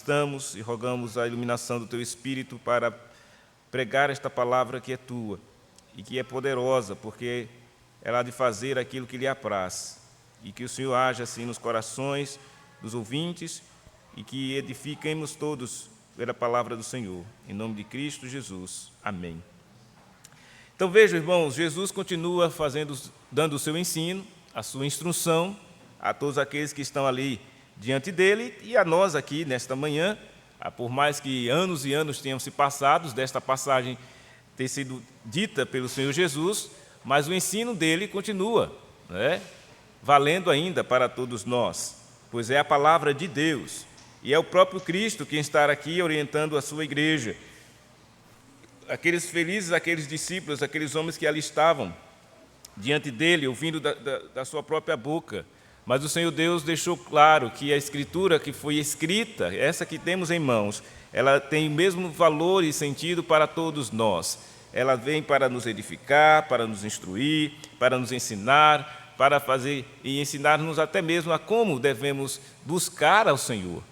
Estamos e rogamos a iluminação do Teu Espírito para pregar esta palavra que é Tua e que é poderosa, porque ela há de fazer aquilo que lhe apraz. E que o Senhor haja assim nos corações dos ouvintes e que edifiquemos todos pela palavra do Senhor. Em nome de Cristo Jesus. Amém. Então vejam, irmãos, Jesus continua dando o seu ensino, a sua instrução a todos aqueles que estão ali diante dele e a nós aqui nesta manhã, por mais que anos e anos tenham se passado desta passagem ter sido dita pelo Senhor Jesus, mas o ensino dele continua, valendo ainda para todos nós, pois é a palavra de Deus e é o próprio Cristo quem está aqui orientando a sua igreja. Aqueles felizes, aqueles discípulos, aqueles homens que ali estavam diante dele, ouvindo da sua própria boca. Mas o Senhor Deus deixou claro que a Escritura que foi escrita, essa que temos em mãos, ela tem o mesmo valor e sentido para todos nós. Ela vem para nos edificar, para nos instruir, para nos ensinar, para fazer e ensinar-nos até mesmo a como devemos buscar ao Senhor.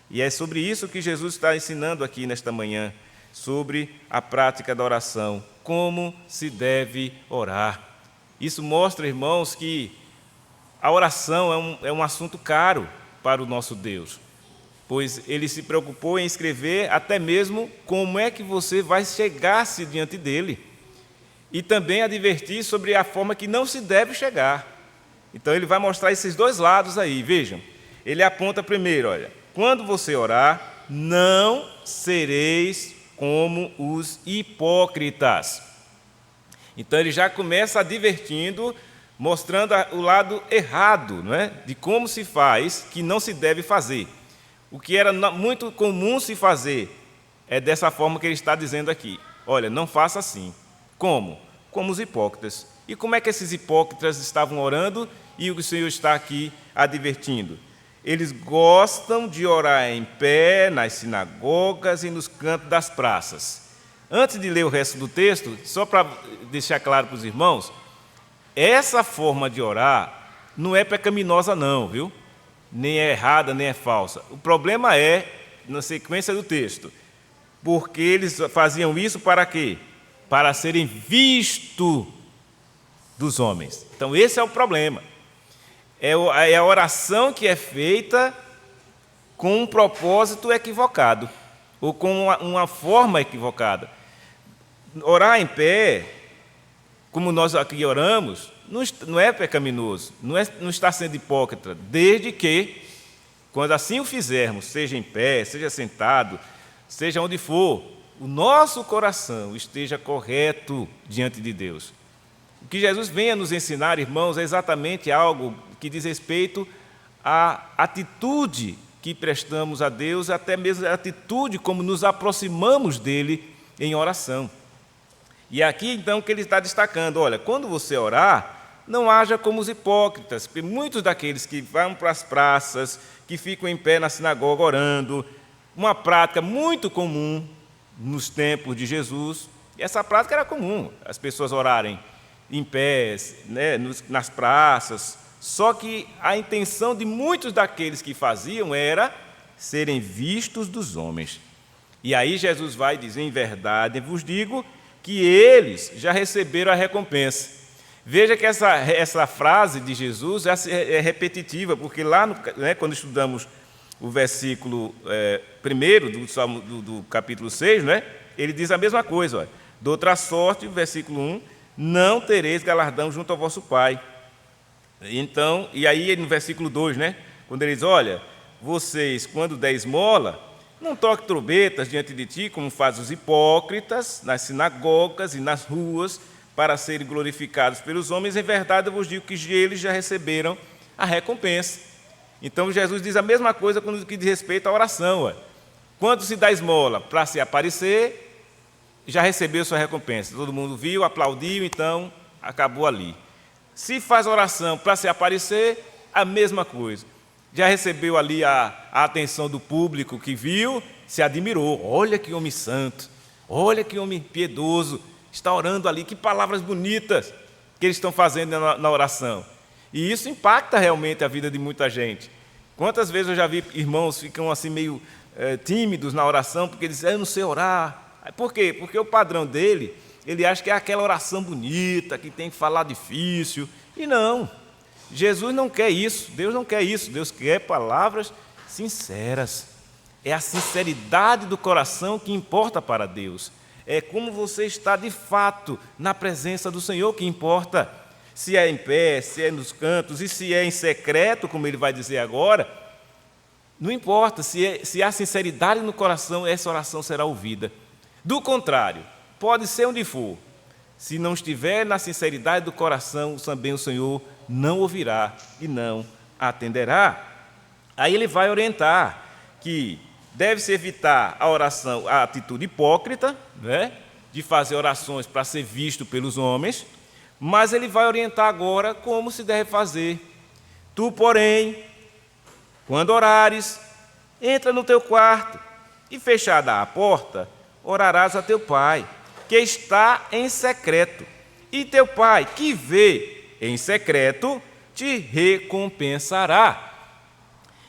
E é sobre isso que Jesus está ensinando aqui nesta manhã, sobre a prática da oração, como se deve orar. Isso mostra, irmãos, que a oração é um assunto caro para o nosso Deus, pois Ele se preocupou em escrever até mesmo como é que você vai chegar-se diante dEle e também advertir sobre a forma que não se deve chegar. Então Ele vai mostrar esses dois lados aí, vejam. Ele aponta primeiro, olha, quando você orar, não sereis como os hipócritas. Então Ele já começa advertindo, mostrando o lado errado, de como se faz, que não se deve fazer. O que era muito comum se fazer é dessa forma que ele está dizendo aqui. Olha, não faça assim. Como? Como os hipócritas. E como é que esses hipócritas estavam orando e o Senhor está aqui advertindo? Eles gostam de orar em pé, nas sinagogas e nos cantos das praças. Antes de ler o resto do texto, só para deixar claro para os irmãos, essa forma de orar não é pecaminosa não, viu? Nem é errada, nem é falsa. O problema é, na sequência do texto, porque eles faziam isso para quê? Para serem vistos dos homens. Então esse é o problema. É a oração que é feita com um propósito equivocado, ou com uma forma equivocada. Orar em pé, como nós aqui oramos, não é pecaminoso, não está sendo hipócrita, desde que, quando assim o fizermos, seja em pé, seja sentado, seja onde for, o nosso coração esteja correto diante de Deus. O que Jesus vem a nos ensinar, irmãos, é exatamente algo que diz respeito à atitude que prestamos a Deus, até mesmo a atitude como nos aproximamos dEle em oração. E aqui, então, que ele está destacando, olha, quando você orar, não haja como os hipócritas, porque muitos daqueles que vão para as praças, que ficam em pé na sinagoga orando, uma prática muito comum nos tempos de Jesus, e essa prática era comum, as pessoas orarem em pé, nas praças, só que a intenção de muitos daqueles que faziam era serem vistos dos homens. E aí Jesus vai dizer, em verdade, vos digo, que eles já receberam a recompensa. Veja que essa frase de Jesus é repetitiva, porque lá, quando estudamos o versículo 1 do capítulo 6, ele diz a mesma coisa. Olha, de outra sorte, versículo 1, não tereis galardão junto ao vosso Pai. Então, e aí no versículo 2, quando ele diz, olha, vocês, quando der esmola, não toque trombetas diante de ti, como fazem os hipócritas, nas sinagogas e nas ruas, para serem glorificados pelos homens. Em verdade, eu vos digo que eles já receberam a recompensa. Então, Jesus diz a mesma coisa quando diz respeito à oração. Quando se dá esmola para se aparecer, já recebeu sua recompensa. Todo mundo viu, aplaudiu, então acabou ali. Se faz oração para se aparecer, a mesma coisa. Já recebeu ali a atenção do público que viu, se admirou. Olha que homem santo, olha que homem piedoso, está orando ali, que palavras bonitas que eles estão fazendo na oração. E isso impacta realmente a vida de muita gente. Quantas vezes eu já vi irmãos ficam assim meio tímidos na oração, porque dizem, eu não sei orar. Por quê? Porque o padrão dele, ele acha que é aquela oração bonita, que tem que falar difícil. E não, Jesus não quer isso, Deus não quer isso, Deus quer palavras sinceras. É a sinceridade do coração que importa para Deus. É como você está de fato na presença do Senhor que importa. Se é em pé, se é nos cantos, e se é em secreto, como ele vai dizer agora, não importa, se há sinceridade no coração, essa oração será ouvida. Do contrário, pode ser onde for, se não estiver na sinceridade do coração, também o Senhor não ouvirá e não atenderá. Aí ele vai orientar que deve-se evitar a oração, a atitude hipócrita, né, de fazer orações para ser visto pelos homens, mas ele vai orientar agora como se deve fazer. Tu, porém, quando orares, entra no teu quarto e, fechada a porta, orarás a teu pai, que está em secreto, e teu pai, que vê em secreto, te recompensará.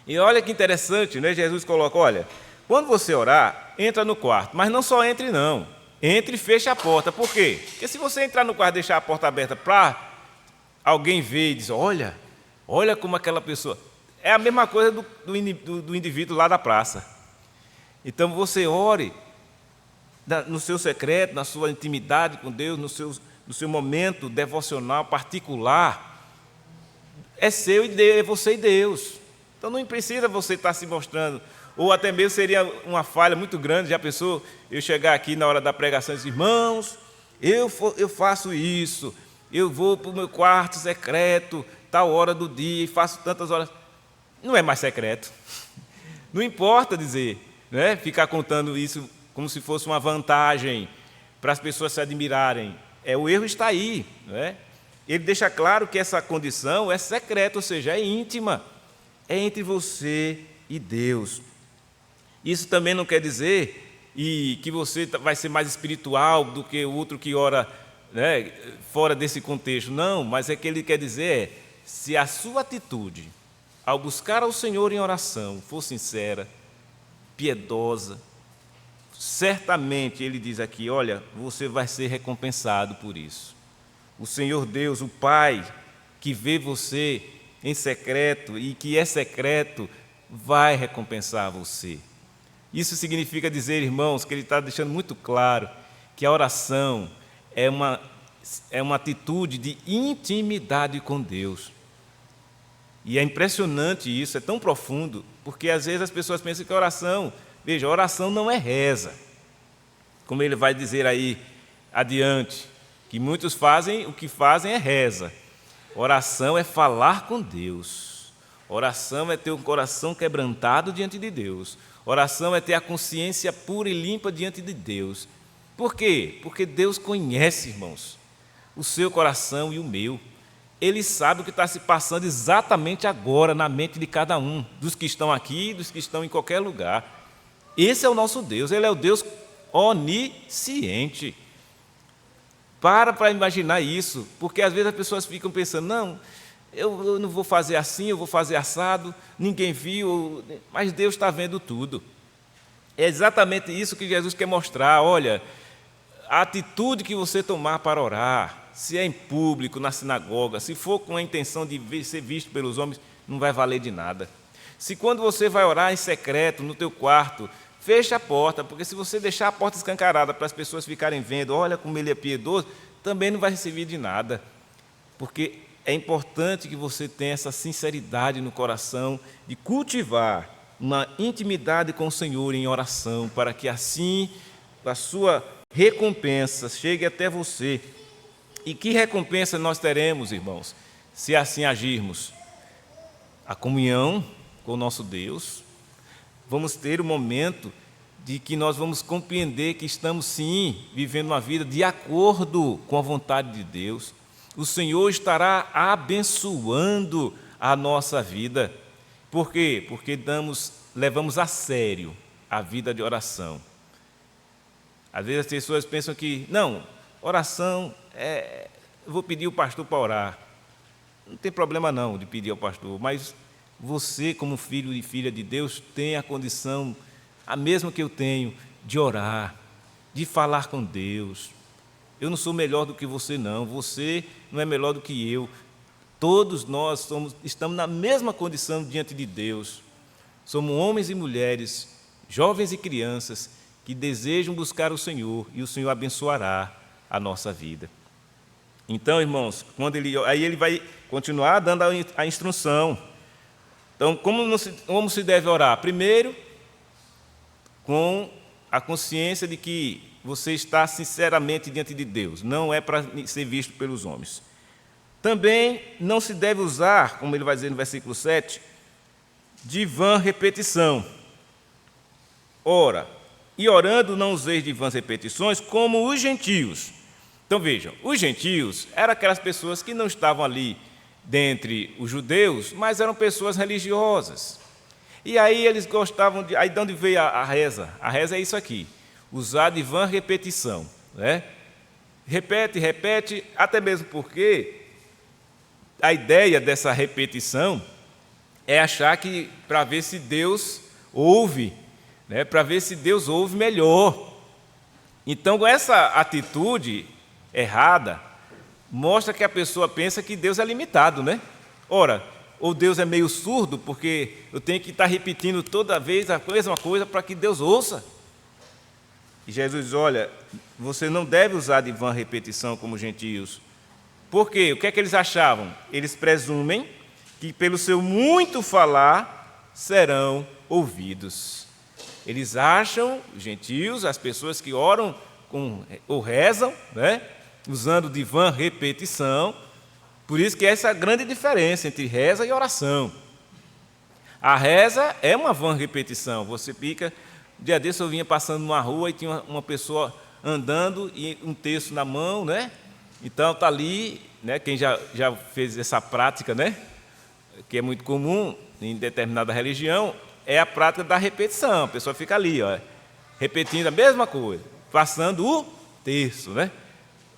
E olha que interessante, né? Jesus coloca, olha, quando você orar, entra no quarto, mas não só entre não, entre e fecha a porta. Por quê? Porque se você entrar no quarto e deixar a porta aberta para alguém ver e dizer, olha como aquela pessoa... É a mesma coisa do indivíduo lá da praça. Então você ore no seu secreto, na sua intimidade com Deus, no seu momento devocional particular. É seu e Deus, é você e Deus. Então não precisa você estar se mostrando, ou até mesmo seria uma falha muito grande, já pensou, eu chegar aqui na hora da pregação e dizer, irmãos, eu faço isso, eu vou para o meu quarto secreto, tal hora do dia, e faço tantas horas. Não é mais secreto. Não importa dizer, né? Ficar contando isso como se fosse uma vantagem para as pessoas se admirarem. O erro está aí, né? Ele deixa claro que essa condição é secreta, ou seja, é íntima. É entre você e Deus. Isso também não quer dizer que você vai ser mais espiritual do que o outro que ora, né, fora desse contexto. Não, mas é que ele quer dizer se a sua atitude, ao buscar ao Senhor em oração, for sincera, piedosa, certamente, ele diz aqui, olha, você vai ser recompensado por isso. O Senhor Deus, o Pai, que vê você em secreto e que é secreto, vai recompensar você. Isso significa dizer, irmãos, que ele está deixando muito claro que a oração é uma atitude de intimidade com Deus. E é impressionante isso, é tão profundo, porque às vezes as pessoas pensam que a oração, veja, a oração não é reza. Como ele vai dizer aí adiante, que muitos fazem, o que fazem é reza. Oração é falar com Deus. Oração é ter um coração quebrantado diante de Deus. Oração é ter a consciência pura e limpa diante de Deus. Por quê? Porque Deus conhece, irmãos, o seu coração e o meu. Ele sabe o que está se passando exatamente agora na mente de cada um, dos que estão aqui e dos que estão em qualquer lugar. Esse é o nosso Deus, Ele é o Deus onisciente. Para imaginar isso, porque às vezes as pessoas ficam pensando, não, eu não vou fazer assim, eu vou fazer assado, ninguém viu, mas Deus está vendo tudo. É exatamente isso que Jesus quer mostrar, olha, a atitude que você tomar para orar, se é em público, na sinagoga, se for com a intenção de ser visto pelos homens, não vai valer de nada. Se quando você vai orar em secreto, no teu quarto, fecha a porta, porque se você deixar a porta escancarada para as pessoas ficarem vendo, olha como ele é piedoso, também não vai servir de nada. Porque é importante que você tenha essa sinceridade no coração de cultivar uma intimidade com o Senhor em oração, para que assim a sua recompensa chegue até você. E que recompensa nós teremos, irmãos, se assim agirmos? A comunhão com o nosso Deus. Vamos ter o momento de que nós vamos compreender que estamos, sim, vivendo uma vida de acordo com a vontade de Deus. O Senhor estará abençoando a nossa vida. Por quê? Porque levamos a sério a vida de oração. Às vezes as pessoas pensam que, não, oração eu vou pedir o pastor para orar. Não tem problema não de pedir ao pastor, mas você, como filho e filha de Deus, tem a condição a mesma que eu tenho de orar, de falar com Deus. Eu não sou melhor do que você, não. Você não é melhor do que eu. Todos nós estamos na mesma condição diante de Deus. Somos homens e mulheres, jovens e crianças, que desejam buscar o Senhor, e o Senhor abençoará a nossa vida. Então, irmãos, aí ele vai continuar dando a instrução. Então, como se deve orar? Primeiro, com a consciência de que você está sinceramente diante de Deus, não é para ser visto pelos homens. Também não se deve usar, como ele vai dizer no versículo 7, de vã repetição. Ora, e orando não useis de vãs repetições, como os gentios. Então vejam, os gentios eram aquelas pessoas que não estavam ali dentre os judeus, mas eram pessoas religiosas. E aí eles gostavam de... Aí de onde veio a reza? A reza é isso aqui, usar de vã repetição, né? Repete, repete, até mesmo porque a ideia dessa repetição é achar que, para ver se Deus ouve, né? Para ver se Deus ouve melhor. Então, com essa atitude errada, mostra que a pessoa pensa que Deus é limitado, né? Ora, ou Deus é meio surdo, porque eu tenho que estar repetindo toda vez a mesma coisa para que Deus ouça. E Jesus diz, olha, você não deve usar de vã repetição como gentios. Por quê? O que é que eles achavam? Eles presumem que pelo seu muito falar serão ouvidos. Eles acham, os gentios, as pessoas que oram ou rezam, né, usando de vã repetição, por isso que essa é a grande diferença entre reza e oração. A reza é uma vã repetição. Você fica... Um dia desse eu vinha passando numa rua e tinha uma pessoa andando e um texto na mão, né? Então está ali, né? Quem já fez essa prática, né? Que é muito comum em determinada religião, é a prática da repetição. A pessoa fica ali, ó, repetindo a mesma coisa, passando o texto, né?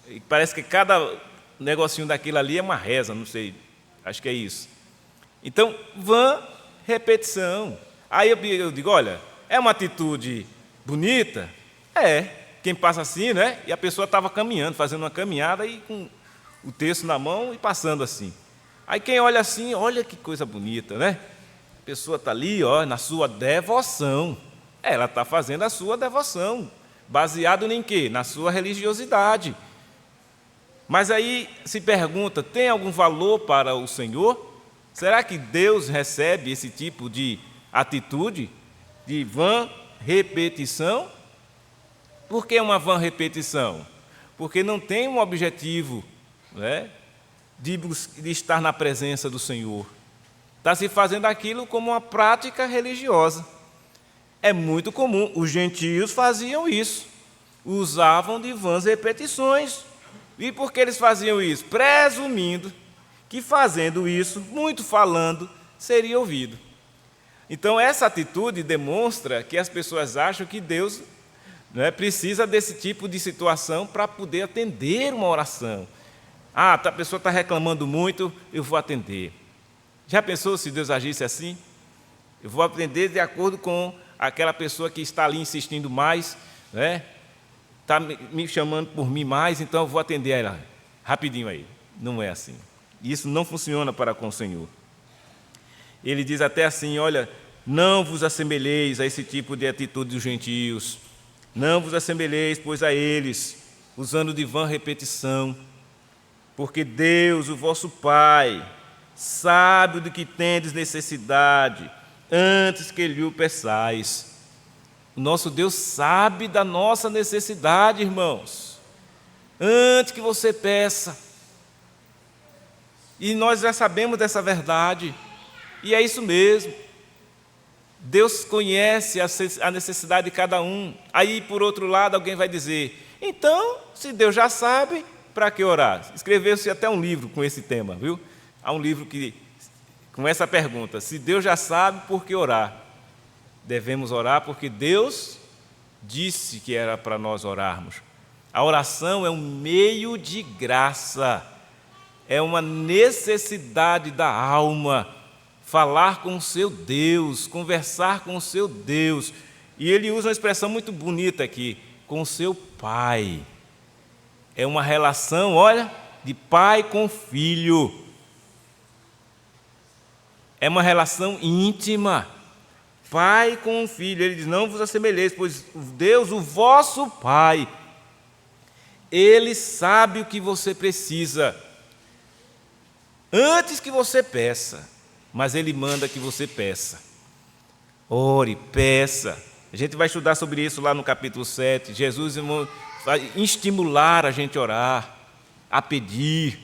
E parece que cada negocinho daquilo ali é uma reza, não sei, acho que é isso. Então, vã repetição. Aí eu digo, olha, é uma atitude bonita? É. Quem passa assim, né? E a pessoa estava caminhando, fazendo uma caminhada e com o texto na mão e passando assim. Aí quem olha assim, olha que coisa bonita, né? A pessoa está ali, ó, na sua devoção. Ela está fazendo a sua devoção. Baseado em quê? Na sua religiosidade. Mas aí se pergunta, tem algum valor para o Senhor? Será que Deus recebe esse tipo de atitude, de vã repetição? Por que uma vã repetição? Porque não tem um objetivo, né, de estar na presença do Senhor. Está se fazendo aquilo como uma prática religiosa. É muito comum, os gentios faziam isso, usavam de vãs repetições. E por que eles faziam isso? Presumindo que fazendo isso, muito falando, seria ouvido. Então, essa atitude demonstra que as pessoas acham que Deus, né, precisa desse tipo de situação para poder atender uma oração. Ah, a pessoa está reclamando muito, eu vou atender. Já pensou se Deus agisse assim? Eu vou atender de acordo com aquela pessoa que está ali insistindo mais, né? Está me chamando por mim mais, então eu vou atender a ela rapidinho aí. Não é assim. Isso não funciona para com o Senhor. Ele diz até assim, olha, não vos assemelheis a esse tipo de atitude dos gentios, não vos assemelheis, pois, a eles, usando de vã repetição, porque Deus, o vosso Pai, sabe do que tendes necessidade, antes que lhe o peçais. O nosso Deus sabe da nossa necessidade, irmãos, antes que você peça. E nós já sabemos dessa verdade, e é isso mesmo. Deus conhece a necessidade de cada um. Aí, por outro lado, alguém vai dizer, então, se Deus já sabe, para que orar? Escreveu-se até um livro com esse tema, viu? Há um livro com essa pergunta, se Deus já sabe, por que orar? Devemos orar porque Deus disse que era para nós orarmos. A oração é um meio de graça, é uma necessidade da alma, falar com o seu Deus, conversar com o seu Deus. E ele usa uma expressão muito bonita aqui, com seu pai. É uma relação, olha, de pai com filho. É uma relação íntima. Pai com filho. Ele diz, não vos assemelheis, pois Deus, o vosso Pai, Ele sabe o que você precisa, antes que você peça, mas Ele manda que você peça. Ore, peça. A gente vai estudar sobre isso lá no capítulo 7. Jesus vai estimular a gente a orar, a pedir.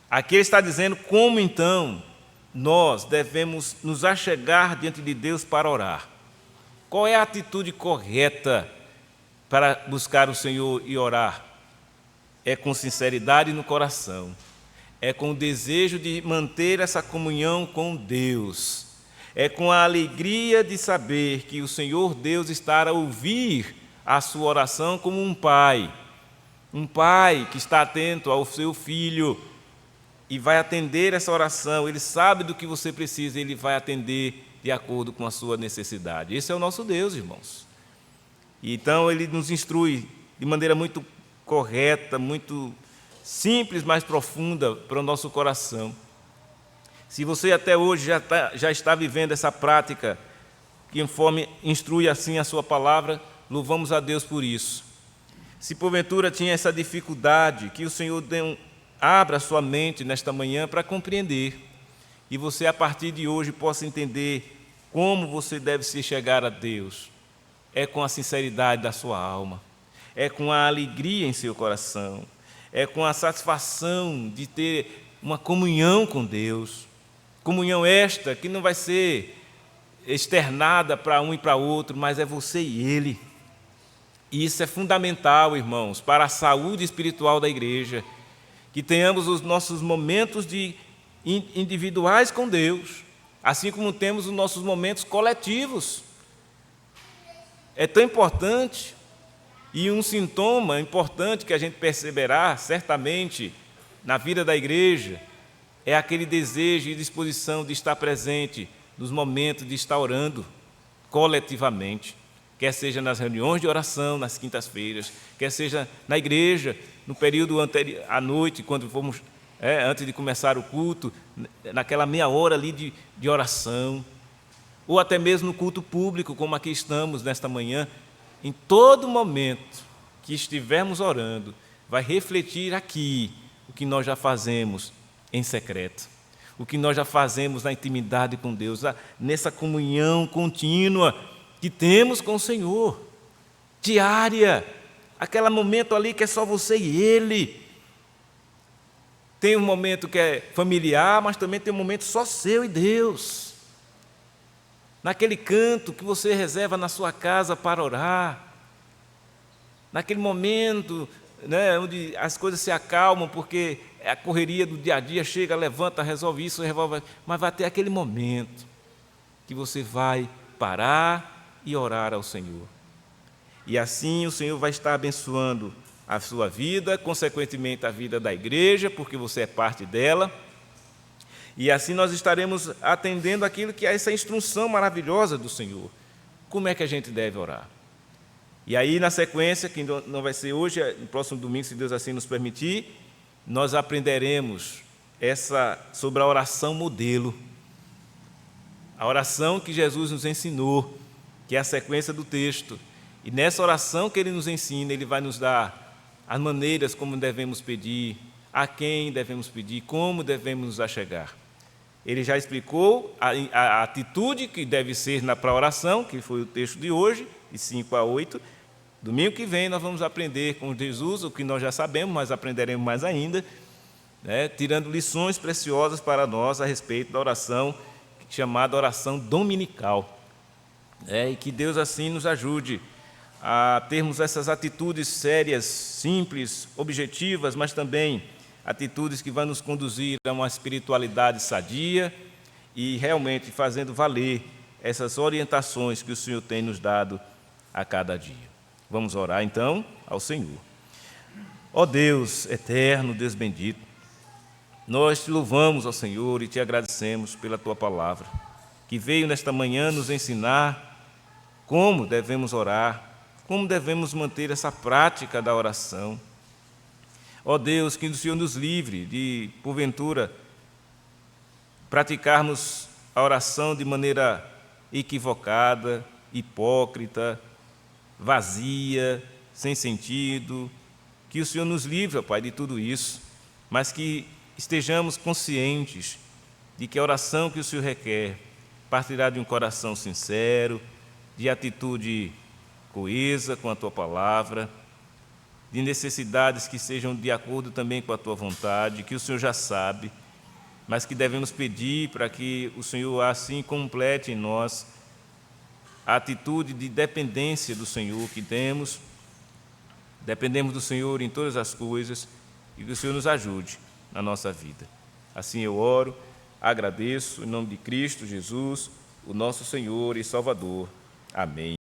Aqui ele está dizendo como então nós devemos nos achegar diante de Deus para orar. Qual é a atitude correta para buscar o Senhor e orar? É com sinceridade no coração, é com o desejo de manter essa comunhão com Deus, é com a alegria de saber que o Senhor Deus está a ouvir a sua oração como um pai que está atento ao seu filho e vai atender essa oração. Ele sabe do que você precisa, ele vai atender de acordo com a sua necessidade. Esse é o nosso Deus, irmãos. E então ele nos instrui de maneira muito correta, muito simples, mas profunda para o nosso coração. Se você até hoje já está vivendo essa prática, que conforme instrui assim a sua palavra, louvamos a Deus por isso. Se porventura tinha essa dificuldade, que o Senhor abra a sua mente nesta manhã para compreender, e você a partir de hoje possa entender como você deve se chegar a Deus. É com a sinceridade da sua alma, é com a alegria em seu coração, é com a satisfação de ter uma comunhão com Deus, comunhão esta que não vai ser externada para um e para outro, mas é você e Ele. E isso é fundamental, irmãos, para a saúde espiritual da igreja, que tenhamos os nossos momentos individuais com Deus, assim como temos os nossos momentos coletivos. É tão importante, e um sintoma importante que a gente perceberá certamente na vida da igreja é aquele desejo e disposição de estar presente nos momentos de estar orando coletivamente, quer seja nas reuniões de oração, nas quintas-feiras, quer seja na igreja, no período anterior à noite, quando fomos, antes de começar o culto, naquela meia hora ali de oração, ou até mesmo no culto público, como aqui estamos nesta manhã. Em todo momento que estivermos orando, vai refletir aqui o que nós já fazemos em secreto, o que nós já fazemos na intimidade com Deus, nessa comunhão contínua que temos com o Senhor, diária, aquele momento ali que é só você e Ele. Tem um momento que é familiar, mas também tem um momento só seu e Deus. Naquele canto que você reserva na sua casa para orar, naquele momento, onde as coisas se acalmam, porque a correria do dia a dia chega, levanta, resolve isso, resolve, mas vai ter aquele momento que você vai parar e orar ao Senhor. E assim o Senhor vai estar abençoando a sua vida, consequentemente a vida da igreja, porque você é parte dela. E assim nós estaremos atendendo aquilo que é essa instrução maravilhosa do Senhor. Como é que a gente deve orar? E aí, na sequência, que não vai ser hoje, no próximo domingo, se Deus assim nos permitir, nós aprenderemos sobre a oração modelo. A oração que Jesus nos ensinou, que é a sequência do texto. E nessa oração que Ele nos ensina, Ele vai nos dar as maneiras como devemos pedir, a quem devemos pedir, como devemos nos achegar. Ele já explicou a atitude que deve ser para a oração, que foi o texto de hoje, de 5 a 8. Domingo que vem nós vamos aprender com Jesus o que nós já sabemos, mas aprenderemos mais ainda, tirando lições preciosas para nós a respeito da oração, chamada oração dominical. E que Deus assim nos ajude a termos essas atitudes sérias, simples, objetivas, mas também atitudes que vão nos conduzir a uma espiritualidade sadia e realmente fazendo valer essas orientações que o Senhor tem nos dado a cada dia. Vamos orar então ao Senhor. Ó Deus eterno, Deus bendito, nós te louvamos, ó Senhor, e te agradecemos pela tua palavra, que veio nesta manhã nos ensinar como devemos orar, como devemos manter essa prática da oração. Ó Deus, que o Senhor nos livre de, porventura, praticarmos a oração de maneira equivocada, hipócrita, vazia, sem sentido. Que o Senhor nos livre, ó Pai, de tudo isso, mas que estejamos conscientes de que a oração que o Senhor requer partirá de um coração sincero, de atitude coesa com a Tua palavra, de necessidades que sejam de acordo também com a Tua vontade, que o Senhor já sabe, mas que devemos pedir para que o Senhor assim complete em nós a atitude de dependência do Senhor que temos. Dependemos do Senhor em todas as coisas e que o Senhor nos ajude na nossa vida. Assim eu oro, agradeço, em nome de Cristo Jesus, o nosso Senhor e Salvador. Amém.